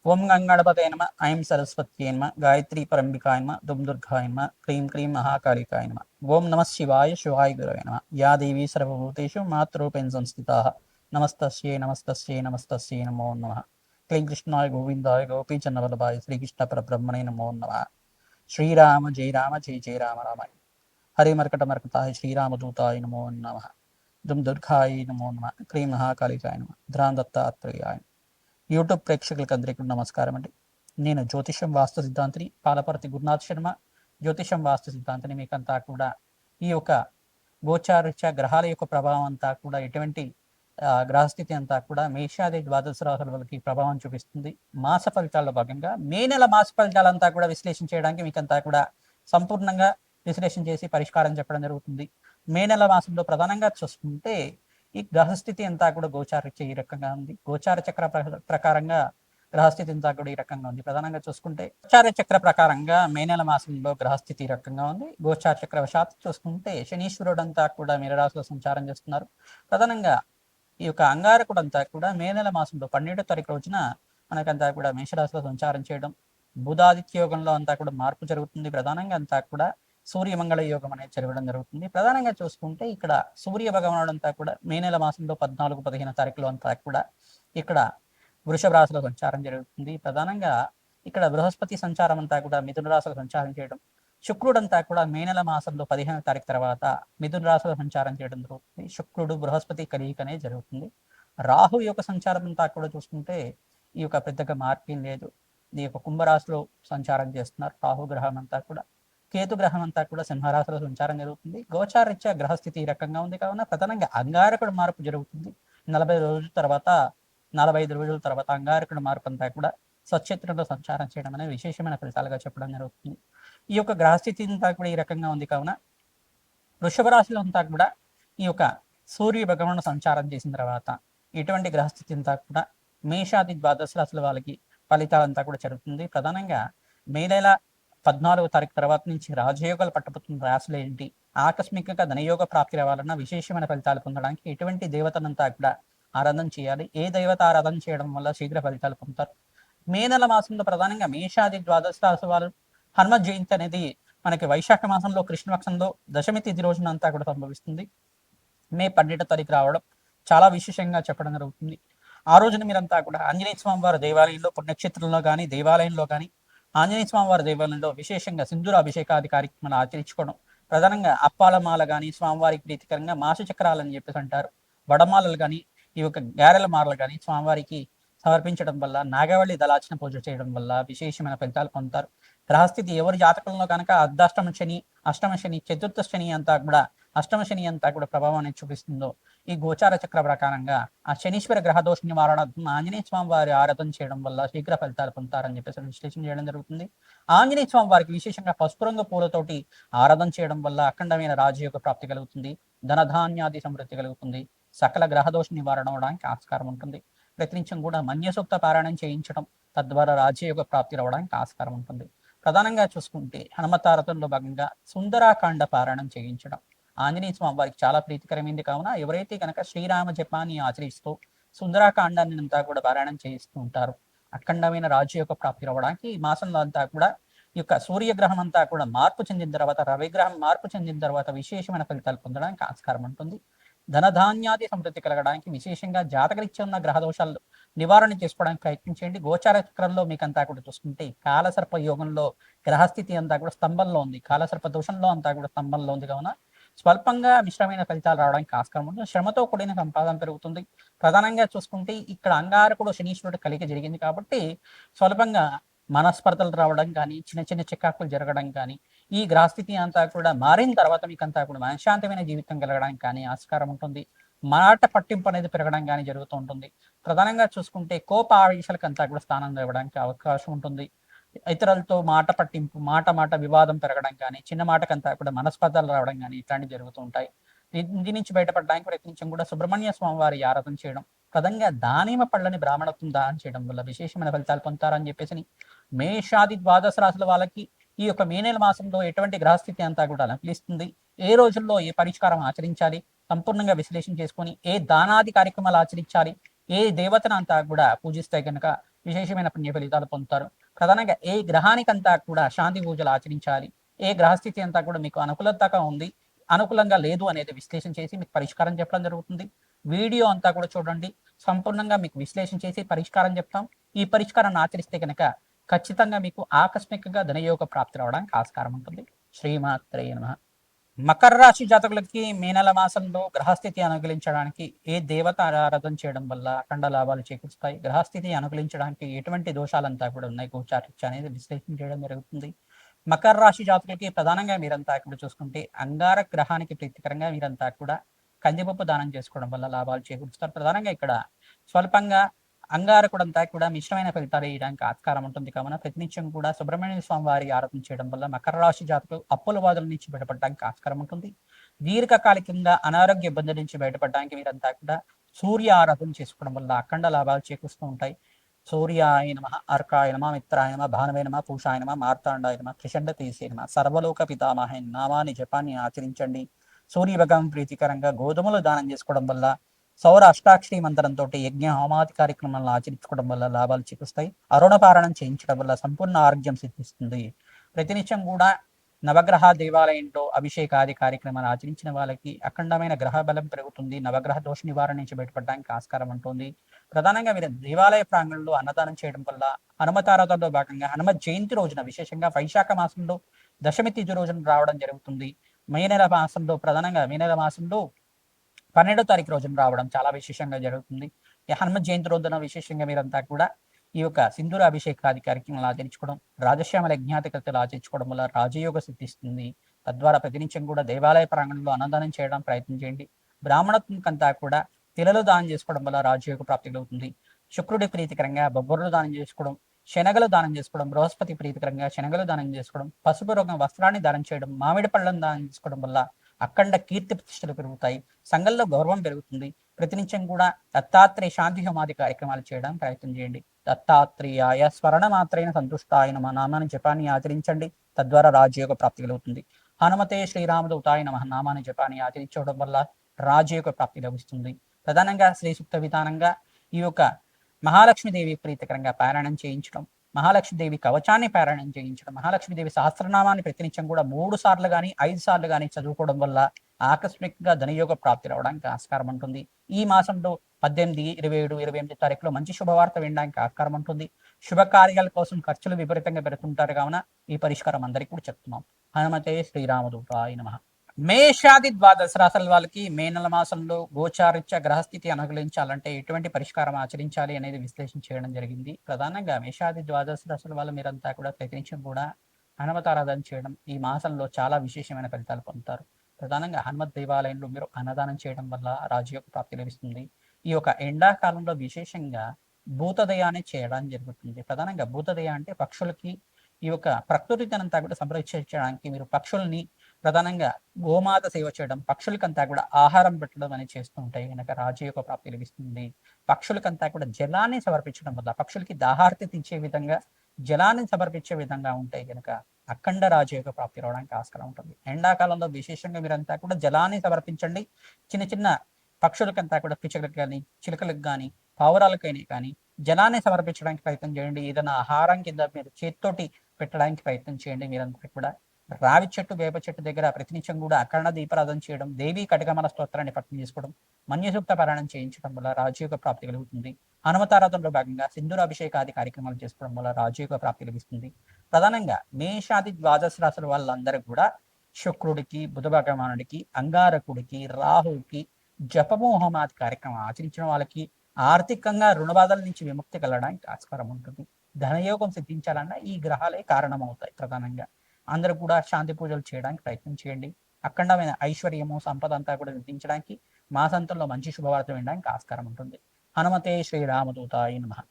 ఓం గంగణపతే నమ ఐం సరస్వత్యై నమ గాయత్రీ పరంబికాయ నమ దుమ్ దుర్గాయ నమ క్లీం క్లీం మహాకాళికాయ నమ ఓం నమ శివాయ శివాయ గురవే నమ యా దేవీ సర్వభూతేషు మాతృరూపేణ సంస్థితాః నమస్తస్యై నమస్తస్యై నమస్తస్యై నమో నమః క్లీం కృష్ణాయ గోవిందాయ గోపీచన్నవల్లభాయ శ్రీకృష్ణ పరబ్రహ్మణే నమో నమః శ్రీరామ జయ రామ జయ జయ రామ రామాయ హరి మర్కట మర్కటాయ శ్రీరామదూతాయ నమో నమః దుమ్ దుర్గాయ నమో నమః క్లీం మహాకాళికాయ నమ ధ్రాన్ దత్తాత్రేయాయ. యూట్యూబ్ ప్రేక్షకులకు అందరికీ నమస్కారం అండి. నేను జ్యోతిషం వాస్తు సిద్ధాంతిని పాలపర్తి గురునాథ్ శర్మ. జ్యోతిషం వాస్తు సిద్ధాంతిని మీకంతా కూడా ఈ యొక్క గోచారీత్యా గ్రహాల యొక్క ప్రభావం అంతా కూడా ఎటువంటి గ్రహస్థితి అంతా కూడా మేషాది ద్వాదశ రాశుల వాళ్ళకి ప్రభావం చూపిస్తుంది. మాస ఫలితాల్లో భాగంగా మే నెల మాస ఫలితాలంతా కూడా విశ్లేషణ చేయడానికి మీకంతా కూడా సంపూర్ణంగా విశ్లేషణ చేసి పరిష్కారం చెప్పడం జరుగుతుంది. మే నెల మాసంలో ప్రధానంగా చూసుకుంటే ఈ గ్రహస్థితి అంతా కూడా గోచారీత్యా ఈ రకంగా ఉంది. గోచార చక్ర ప్రకారంగా గ్రహస్థితి అంతా కూడా ఈ రకంగా ఉంది. ప్రధానంగా చూసుకుంటే గోచార చక్ర ప్రకారంగా మే నెల మాసంలో గ్రహస్థితి ఈ రకంగా ఉంది. గోచార చక్ర వశాత్తు చూసుకుంటే శనీశ్వరుడు అంతా కూడా మీనరాశిలో సంచారం చేస్తున్నారు. ప్రధానంగా ఈ యొక్క అంగారకుడు అంతా కూడా మే నెల మాసంలో 12వ తారీఖు రోజున మనకంతా కూడా మేషరాశిలో సంచారం చేయడం, బుధాదిత్య యోగంలో అంతా కూడా మార్పు జరుగుతుంది. ప్రధానంగా అంతా కూడా సూర్యమంగళ యోగం అనేది జరగడం జరుగుతుంది. ప్రధానంగా చూసుకుంటే ఇక్కడ సూర్య భగవానుడు అంతా కూడా మే నెల మాసంలో 14, 15 తారీఖులో అంతా కూడా ఇక్కడ వృషభ రాశిలో సంచారం జరుగుతుంది. ప్రధానంగా ఇక్కడ బృహస్పతి సంచారం అంతా కూడా మిథున రాశిలో సంచారం చేయడం, శుక్రుడు అంతా కూడా మే నెల మాసంలో 15వ తారీఖు తర్వాత మిథున రాశిలో సంచారం చేయడం జరుగుతుంది. శుక్రుడు బృహస్పతి కలయిక అనేది జరుగుతుంది. రాహు యొక్క సంచారం అంతా కూడా చూసుకుంటే ఈ యొక్క పెద్దగా మార్పు లేదు. ఈ యొక్క కుంభరాశిలో సంచారం చేస్తున్నారు రాహు గ్రహం అంతా కూడా. కేతు గ్రహం అంతా కూడా సింహరాశిలో సంచారం జరుగుతుంది. గోచారీత్యా గ్రహస్థితి ఈ రకంగా ఉంది కావున ప్రధానంగా అంగారకుడు మార్పు జరుగుతుంది. 40 రోజుల తర్వాత 45 రోజుల తర్వాత అంగారకుడు మార్పు అంతా కూడా స్వక్షేత్రంలో సంచారం చేయడం అనేది విశేషమైన ఫలితాలుగా చెప్పడం జరుగుతుంది. ఈ యొక్క గ్రహస్థితి అంతా కూడా ఈ రకంగా ఉంది కావున వృషభ రాశిలో అంతా కూడా ఈ యొక్క సూర్య భగవాను సంచారం చేసిన తర్వాత ఇటువంటి గ్రహస్థితి అంతా కూడా మేషాది ద్వాదశ రాశుల వాళ్ళకి ఫలితాలంతా కూడా జరుగుతుంది. ప్రధానంగా మే నెల 14వ తారీఖు తర్వాత నుంచి రాజయోగాలు పట్టబోతున్న రాశులు ఏంటి, ఆకస్మికంగా ధనయోగ ప్రాప్తి రావాలన్నా విశేషమైన ఫలితాలు పొందడానికి ఎటువంటి దేవతనంతా కూడా ఆరాధన చేయాలి, ఏ దేవత ఆరాధన చేయడం వల్ల శీఘ్ర ఫలితాలు పొందుతారు. మే నెల మాసంలో ప్రధానంగా మేషాది ద్వాదశ రాశి వారు హనుమ జయంతి అనేది మనకి వైశాఖ మాసంలో కృష్ణపక్షంలో దశమి తిథి రోజున అంతా కూడా సంభవిస్తుంది. మే 12వ తారీఖు రావడం చాలా విశేషంగా చెప్పడం జరుగుతుంది. ఆ రోజున మీరంతా కూడా ఆంజనేయ స్వామి వారి దేవాలయంలో పుణ్యక్షేత్రంలో కానీ దేవాలయంలో కానీ ఆంజనేయ స్వామి వారి దేవాలయంలో విశేషంగా సింధూర అభిషేకాది కార్యక్రమాలు ఆచరించుకోవడం, ప్రధానంగా అప్పాలమాల కానీ స్వామివారికి ప్రీతికరంగా మాస చక్రాలు అని చెప్పేసి అంటారు, వడమాలలు కానీ ఈ యొక్క గారెల మాలలు కానీ స్వామివారికి సమర్పించడం వల్ల, నాగవల్లి దళార్చన పూజ చేయడం వల్ల విశేషమైన ఫలితాలు పొందుతారు. గ్రహస్థితి ఎవరి జాతకంలో కనుక అర్ధాష్టమ శని, అష్టమ శని, చతుర్థ శని అంతా కూడా అష్టమ శని అంతా కూడా ప్రభావం అనేది చూపిస్తుందో ఈ గోచార చక్ర ప్రకారంగా ఆ శనీశ్వర గ్రహ దోష నివారణార్థం ఆంజనేయ స్వామి వారి ఆరాధన చేయడం వల్ల శీఘ్ర ఫలితాలు పొందుతారని చెప్పేసి విశ్లేషణ చేయడం జరుగుతుంది. ఆంజనేయ స్వామి వారికి విశేషంగా పసుపు రంగు పూలతోటి ఆరాధన చేయడం వల్ల అఖండమైన రాజయోగ ప్రాప్తి కలుగుతుంది, ధనధాన్యాది సమృద్ధి కలుగుతుంది, సకల గ్రహదోష నివారణ అవడానికి ఆస్కారం ఉంటుంది. ప్రతినిత్యం కూడా మన్యసూక్త పారాయణం చేయించడం తద్వారా రాజయోగ ప్రాప్తి రావడానికి ఆస్కారం ఉంటుంది. ప్రధానంగా చూసుకుంటే హనుమతారతంలో భాగంగా సుందరాకాండ పారాయణం చేయించడం ఆంజనేయ స్వామి వారికి చాలా ప్రీతికరమైంది కావున ఎవరైతే కనుక శ్రీరామ జపాన్ని ఆచరిస్తూ సుందరాకాండాన్ని అంతా కూడా పారాయణం చేయిస్తూ ఉంటారు అఖండమైన రాజయోగ ప్రాప్తి రావడానికి ఈ మాసంలో అంతా కూడా ఈ యొక్క సూర్యగ్రహం అంతా కూడా మార్పు చెందిన తర్వాత రవిగ్రహం మార్పు చెందిన తర్వాత విశేషమైన ఫలితాలు పొందడానికి ఆస్కారం ఉంటుంది. ధనధాన్యాది సమృద్ధి కలగడానికి విశేషంగా జాతకరీత్యా ఉన్న గ్రహ దోషాలు నివారణ చేసుకోవడానికి ప్రయత్నించండి. గోచార చక్రంలో మీకంతా కూడా చూసుకుంటే కాలసర్ప యోగంలో గ్రహస్థితి అంతా కూడా స్తంభంలో ఉంది, కాలసర్ప దోషంలో అంతా కూడా స్తంభంలో ఉంది కావున స్వల్పంగా మిశ్రమైన ఫలితాలు రావడానికి ఆస్కారం ఉంటుంది. శ్రమతో కూడిన సంపాదన పెరుగుతుంది. ప్రధానంగా చూసుకుంటే ఇక్కడ అంగారకుడు శనీశ్వరుడు కలిగి జరిగింది కాబట్టి స్వల్పంగా మనస్పర్ధలు రావడం కానీ చిన్న చిన్న చికాకులు జరగడం కానీ ఈ గ్రహస్థితి అంతా కూడా మారిన తర్వాత మీకంతా కూడా మనశ్శాంతమైన జీవితం కలగడానికి కానీ ఆస్కారం ఉంటుంది. మాట పట్టింపు అనేది పెరగడం కానీ జరుగుతూ ఉంటుంది. ప్రధానంగా చూసుకుంటే కోప ఆవేశాలకు అంతా కూడా స్థానం ఇవ్వడానికి అవకాశం ఉంటుంది. ఇతరులతో మాట పట్టింపు మాట వివాదం పెరగడం కానీ చిన్న మాటకంతా కూడా మనస్పర్ధలు రావడం కానీ ఇట్లాంటివి జరుగుతూ ఉంటాయి. దీని నుంచి బయటపడడానికి ప్రయత్నించడం కూడా సుబ్రహ్మణ్య స్వామి వారి ఆరాధన చేయడం, ప్రధానంగా దానిమ పళ్ళని బ్రాహ్మణత్వం దానం చేయడం వల్ల విశేషమైన ఫలితాలు పొందుతారని చెప్పేసి మేషాది ద్వాదశ రాశుల వాళ్ళకి ఈ యొక్క మే నెల మాసంలో ఎటువంటి గ్రహస్థితి అంతా కూడా లభిస్తుంది, ఏ రోజుల్లో ఏ పరిష్కారం ఆచరించాలి, సంపూర్ణంగా విశ్లేషణ చేసుకొని ఏ దానాది కార్యక్రమాలు ఆచరించాలి, ఏ దేవతను అంతా కూడా పూజిస్తే కనుక విశేషమైన పుణ్య ఫలితాలు పొందుతారు. ప్రధానంగా ఏ గ్రహానికంతా కూడా శాంతి పూజలు ఆచరించాలి, ఏ గ్రహస్థితి అంతా కూడా మీకు అనుకూలతగా ఉంది, అనుకూలంగా లేదు అనేది విశ్లేషణ చేసి మీకు పరిష్కారం చెప్పడం జరుగుతుంది. వీడియో అంతా కూడా చూడండి, సంపూర్ణంగా మీకు విశ్లేషణ చేసి పరిష్కారం చెప్తాం. ఈ పరిష్కారాన్ని ఆచరిస్తే కనుక ఖచ్చితంగా మీకు ఆకస్మికంగా ధనయోగ ప్రాప్తి రావడానికి ఆస్కారం ఉంటుంది. శ్రీమాత్రే నమః. మకర రాశి జాతకులకి మే నెల మాసంలో గ్రహస్థితి అనుకూలించడానికి ఏ దేవత ఆరాధన చేయడం వల్ల అఖండ లాభాలు చేకూరుస్తాయి, గ్రహస్థితి అనుకూలించడానికి ఎటువంటి దోషాలంతా కూడా ఉన్నాయి గోచారిత్య అనేది విశ్లేషణ చేయడం జరుగుతుంది. మకర రాశి జాతకులకి ప్రధానంగా మీరంతా కూడా చూసుకుంటే అంగార గ్రహానికి ప్రీతికరంగా మీరంతా కూడా కందిపప్పు దానం చేసుకోవడం వల్ల లాభాలు చేకూరుస్తారు. ప్రధానంగా ఇక్కడ స్వల్పంగా అంగారకుడంతా కూడా మిశ్రమైన ఫలితాలు వేయడానికి ఆస్కారం ఉంటుంది. కావున ప్రతినిత్యం కూడా సుబ్రహ్మణ్య స్వామి వారి ఆరాధన చేయడం వల్ల మకర రాశి జాతకులు అప్పుల బాధల నుంచి బయటపడడానికి ఆస్కారం ఉంటుంది. దీర్ఘకాలికంగా అనారోగ్య ఇబ్బందుల నుంచి బయటపడడానికి వీరంతా కూడా సూర్య ఆరాధన చేసుకోవడం వల్ల అఖండ లాభాలు చేకూరుస్తూ ఉంటాయి. సూర్యాయ నమ, అర్కాయ నమ, మిత్రాయ నమ, భానవే నమ, పూషాయ నమ, మార్తాండాయ నమ, త్రిషండ తీసే నమ, సర్వలోక పితామహ నామాన్ని జపాన్ని ఆచరించండి. సూర్య భగవాన్ ప్రీతికరంగా గోధుమలు దానం చేసుకోవడం వల్ల, సౌర అష్టాక్షరి మంత్రంతో యజ్ఞ హోమాది కార్యక్రమాలను ఆచరించుకోవడం వల్ల లాభాలు చిక్కుస్తాయి. అరుణపారణం చేయించడం వల్ల సంపూర్ణ ఆరోగ్యం సిద్ధిస్తుంది. ప్రతినిత్యం కూడా నవగ్రహ దేవాలయంలో అభిషేకాది కార్యక్రమాలు ఆచరించిన వాళ్ళకి అఖండమైన గ్రహ బలం పెరుగుతుంది. నవగ్రహ దోష నివారణ నుంచి బయటపడడానికి ఆస్కారం ఉంటుంది. ప్రధానంగా మీరు దేవాలయ ప్రాంగణంలో అన్నదానం చేయడం వల్ల హనుమతారాధనలో భాగంగా హనుమత్ జయంతి రోజున విశేషంగా వైశాఖ మాసంలో దశమి తిథి రోజున రావడం జరుగుతుంది. మే నెల మాసంలో ప్రధానంగా మే నెల మాసంలో 12వ తారీఖు రోజున రావడం చాలా విశేషంగా జరుగుతుంది. ఈ హనుమత్ జయంతి రోజున విశేషంగా మీరంతా కూడా ఈ యొక్క సింధూర అభిషేకాది కార్యక్రమాలు ఆచరించుకోవడం, రాజశ్యామల యజ్ఞాతికతలు ఆచరించుకోవడం వల్ల రాజయోగ సిద్ధిస్తుంది. తద్వారా ప్రతినిత్యం కూడా దేవాలయ ప్రాంగణంలో అన్నదానం చేయడం ప్రయత్నం చేయండి. బ్రాహ్మణత్వంకంతా కూడా తిలలు దానం చేసుకోవడం వల్ల రాజయోగ ప్రాప్తి కలుగుతుంది. శుక్రుడి ప్రీతికరంగా బొబ్బర్లు దానం చేసుకోవడం, శనగలు దానం చేసుకోవడం, బృహస్పతి ప్రీతికరంగా శనగలు దానం చేసుకోవడం, పసుపు రంగు వస్త్రాన్ని దానం చేయడం, మామిడి పళ్ళను దానం చేసుకోవడం వల్ల అఖండ కీర్తి ప్రతిష్టలు పెరుగుతాయి. సంఘంలో గౌరవం పెరుగుతుంది. ప్రతినిత్యం కూడా దత్తాత్రేయ శాంతి హోమాది కార్యక్రమాలు చేయడం ప్రయత్నం చేయండి. దత్తాత్రేయాయ స్మరణ మాత్రైన సంతుష్టాయ నమ నామాన్ని జపాన్ని ఆచరించండి. తద్వారా రాజయోగ ప్రాప్తి కలుగుతుంది. హనుమతే శ్రీరామదూతాయ నమ నామాన్ని జపాన్ని ఆచరించడం వల్ల రాజయోగ ప్రాప్తి లభిస్తుంది. ప్రధానంగా శ్రీ సూక్త విధానంగా ఈ యొక్క మహాలక్ష్మీదేవి ప్రీతికరంగా పారాయణం చేయించడం, మహాలక్ష్మీదేవి కవచాన్ని పారాయణం చేయించడం, మహాలక్ష్మీదేవి సహస్రనామాన్ని ప్రతినిత్యం కూడా 3 సార్లు కానీ 5 సార్లు కానీ చదువుకోవడం వల్ల ఆకస్మికంగా ధనయోగ ప్రాప్తి రావడానికి ఆస్కారం ఉంటుంది. ఈ మాసంలో 18, 27, 28 తారీఖులో మంచి శుభవార్త వినడానికి ఆస్కారం ఉంటుంది. శుభకార్యాల కోసం ఖర్చులు విపరీతంగా పెడుతుంటారు కావున ఈ పరిష్కారం అందరికీ కూడా చెప్తున్నాం. హనుమతే శ్రీరామదూతాయ నమః. మేషాది ద్వాదశ రాశుల వాళ్ళకి మే నెల మాసంలో గోచారిత్య గ్రహస్థితి అనుకూలించాలంటే ఎటువంటి పరిష్కారం ఆచరించాలి అనేది విశ్లేషణ చేయడం జరిగింది. ప్రధానంగా మేషాది ద్వాదశ రాశుల వాళ్ళు మీరంతా కూడా ప్రతినిత్యం కూడా హనుమతారాధన చేయడం ఈ మాసంలో చాలా విశేషమైన ఫలితాలు పొందుతారు. ప్రధానంగా హనుమత్ దేవాలయంలో మీరు అన్నదానం చేయడం వల్ల రాజయోగ ప్రాప్తి లభిస్తుంది. ఈ యొక్క ఎండాకాలంలో విశేషంగా భూతదయాన్ని చేయడం జరుగుతుంది. ప్రధానంగా భూతదయ అంటే పక్షులకి ఈ యొక్క ప్రకృతినంతా కూడా సంరక్షించడానికి మీరు పక్షుల్ని ప్రధానంగా గోమాత సేవ చేయడం, పక్షులకంతా కూడా ఆహారం పెట్టడం అనేది చేస్తూ ఉంటాయి కనుక రాజయోగ ప్రాప్తి లభిస్తుంది. పక్షులకంతా కూడా జలాన్ని సమర్పించడం వల్ల పక్షులకి దాహార్తి తీర్చే విధంగా జలాన్ని సమర్పించే విధంగా ఉంటాయి కనుక అఖండ రాజయోగ ప్రాప్తి రావడానికి ఆస్కారం ఉంటుంది. ఎండాకాలంలో విశేషంగా మీరంతా కూడా జలాన్ని సమర్పించండి. చిన్న చిన్న పక్షులకంతా కూడా పిచ్చుకలకు కానీ చిలుకలకు కానీ పావురాలకైనా కానీ జలాన్ని సమర్పించడానికి ప్రయత్నం చేయండి. ఏదైనా ఆహారం కింద మీరు చేతితోటి పెట్టడానికి ప్రయత్నం చేయండి. మీరంతా కూడా రావి చెట్టు వేప చెట్టు దగ్గర ప్రతినిత్యం కూడా అఖండ దీపారాధన చేయడం, దేవి కటకమల స్తోత్రాన్ని పఠనం చేసుకోవడం, మన్యసూక్త పారాయణం చేయించడం వల్ల రాజయోగ ప్రాప్తి కలుగుతుంది. హనుమతారాధనలో భాగంగా సింధూరాభిషేకాది కార్యక్రమాలు చేసుకోవడం వల్ల రాజయోగ ప్రాప్తి లభిస్తుంది. ప్రధానంగా మేషాది ద్వాదశ రాశుల వాళ్ళందరూ కూడా శుక్రుడికి, బుధ భగవానుడికి, అంగారకుడికి, రాహువుకి జపము హోమాది కార్యక్రమం ఆచరించిన వాళ్ళకి ఆర్థికంగా రుణబాధల నుంచి విముక్తి కలగడానికి ఆస్కారం ఉంటుంది. ధనయోగం సిద్ధించాలన్నా ఈ గ్రహాలే కారణమవుతాయి. ప్రధానంగా అందరూ కూడా శాంతి పూజలు చేయడానికి ప్రయత్నం చేయండి. అఖండమైన ఐశ్వర్యము సంపద అంతా కూడా సిద్ధించడానికి మాసంతంలో మంచి శుభవార్త వినడానికి ఆస్కారం ఉంటుంది. హనుమతే శ్రీరామదూతాయ నమః.